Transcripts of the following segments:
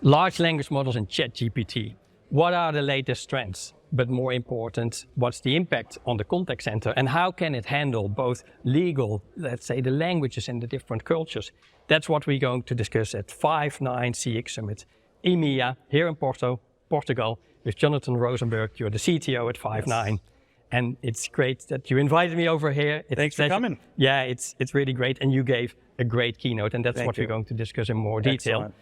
Large language models and ChatGPT. What are the latest trends? But more important, what's the impact on the contact center and how can it handle both legal, let's say the languages and the different cultures? That's what we're going to discuss at Five9 CX Summit EMEA here in Portugal with Jonathan Rosenberg. You're the CTO at Five9. Yes. And it's great that you invited me over here. Thanks for coming. Yeah, it's really great. And you gave a great keynote and that's what we're going to discuss in more detail. Excellent.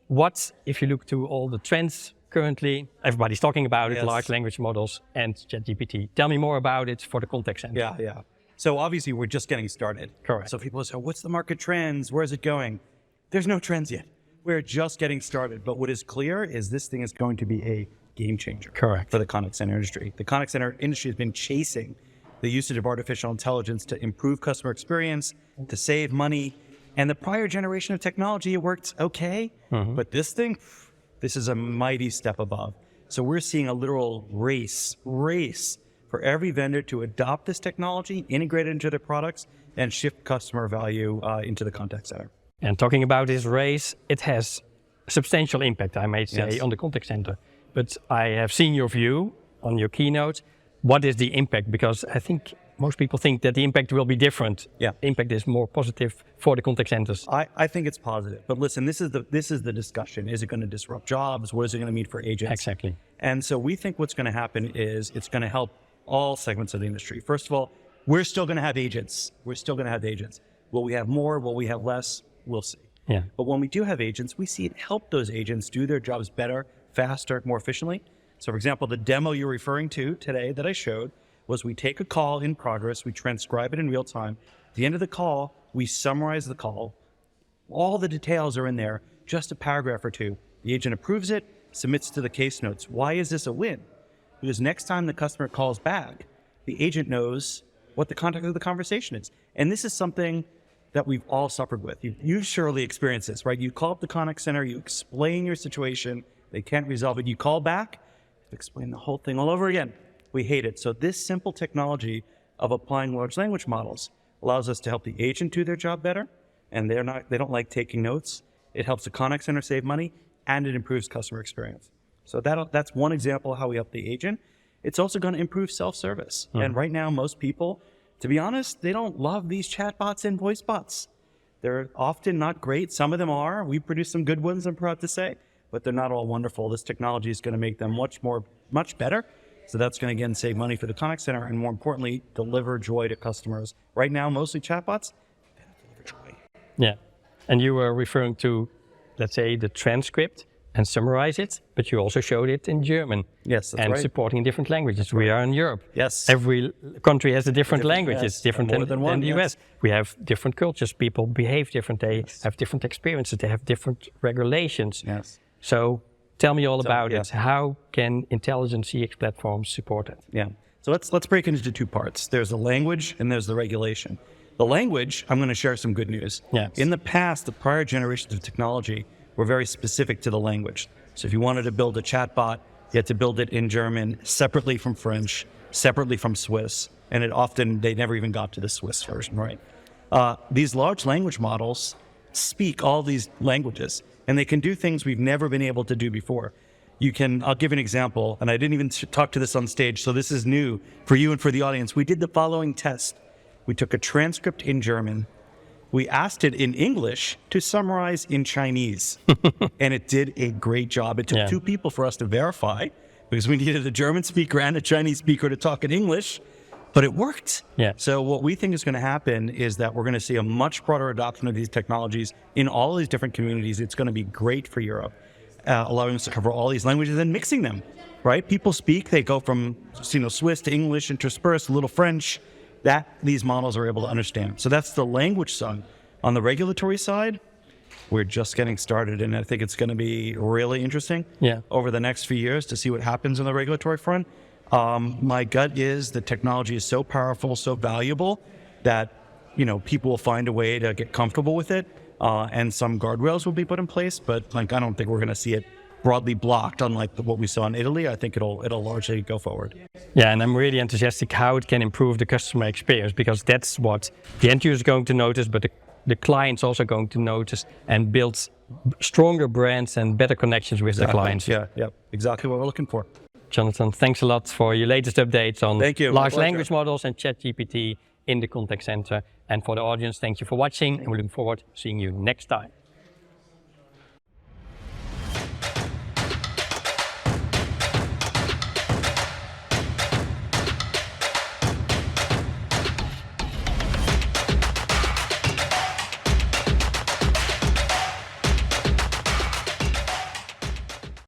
What, if you look to all the trends currently, everybody's talking about it, yes. Large language models and ChatGPT. Tell me more about it for the contact center. Yeah. So obviously we're just getting started. Correct. So people say, what's the market trends? Where's it going? There's no trends yet. We're just getting started. But what is clear is this thing is going to be a game changer. Correct. For the contact center industry. The contact center industry has been chasing the usage of artificial intelligence to improve customer experience, to save money. And the prior generation of technology, it worked okay. But this thing, this is a mighty step above. So we're seeing a literal race for every vendor to adopt this technology, integrate it into their products, and shift customer value into the contact center. And talking about this race, it has substantial impact, I may say, yes. on the contact center. But I have seen your view on your keynote. What is the impact? Because I think most people think that the impact will be different. Yeah. Impact is more positive for the contact centers. I think it's positive. But listen, this is the discussion. Is it going to disrupt jobs? What is it going to mean for agents? Exactly. And so we think what's going to happen is it's going to help all segments of the industry. First of all, we're still going to have agents. Will we have more? Will we have less? We'll see. Yeah. But when we do have agents, we see it help those agents do their jobs better, faster, more efficiently. So for example, the demo you're referring to today that I showed was we take a call in progress, we transcribe it in real time. At the end of the call, we summarize the call. All the details are in there, just a paragraph or two. The agent approves it, submits to the case notes. Why is this a win? Because next time the customer calls back, the agent knows what the context of the conversation is. And this is something that we've all suffered with. You've surely experienced this, right? You call up the contact center, you explain your situation, they can't resolve it. You call back, explain the whole thing all over again. We hate it. So this simple technology of applying large language models allows us to help the agent do their job better, and they don't like taking notes. It helps the contact center save money, and it improves customer experience. So that's one example of how we help the agent. It's also going to improve self-service. And right now, most people, to be honest, they don't love these chatbots and voice bots. They're often not great. Some of them are. We produce some good ones, I'm proud to say, but they're not all wonderful. This technology is going to make them much better. So that's going to, again, save money for the contact center and, more importantly, deliver joy to customers. Right now, mostly chatbots, they don't deliver joy. Yeah. And you were referring to, let's say, the transcript and summarize it, but you also showed it in German. Yes, that's and right. supporting different languages. We are in Europe. Yes. Every country has a different language. Yes. It's different than the US. We have different cultures. People behave different. They have different experiences. They have different regulations. Yes. So tell me all about it. How can intelligent CX platforms support it? Yeah. So let's break it into two parts. There's the language and there's the regulation. The language, I'm going to share some good news. Yes. In the past, the prior generations of technology were very specific to the language. So if you wanted to build a chatbot, you had to build it in German, separately from French, separately from Swiss, and they never even got to the Swiss version, right? These large language models speak all these languages, and they can do things we've never been able to do before. I'll give an example, and I didn't even talk to this on stage, so this is new for you and for the audience. We did the following test. We took a transcript in German. We asked it in English to summarize in Chinese, and it did a great job. It took two people for us to verify, because we needed a German speaker and a Chinese speaker to talk in English, but it worked. Yeah. So what we think is going to happen is that we're going to see a much broader adoption of these technologies in all of these different communities. It's going to be great for Europe, allowing us to cover all these languages and mixing them, right? People speak, they go from Swiss to English, interspersed, a little French, that these models are able to understand. So that's the language side. On the regulatory side, we're just getting started, and I think it's going to be really interesting over the next few years to see what happens on the regulatory front. My gut is the technology is so powerful, so valuable that people will find a way to get comfortable with it, and some guardrails will be put in place. But I don't think we're going to see it broadly blocked, unlike what we saw in Italy. I think it'll largely go forward. Yeah, and I'm really enthusiastic how it can improve the customer experience, because that's what the end user is going to notice, but the the client's also going to notice and build stronger brands and better connections with the clients. Yeah, exactly what we're looking for. Jonathan, thanks a lot for your latest updates on large language models and ChatGPT in the contact center. And for the audience, thank you for watching, and we look forward to seeing you next time.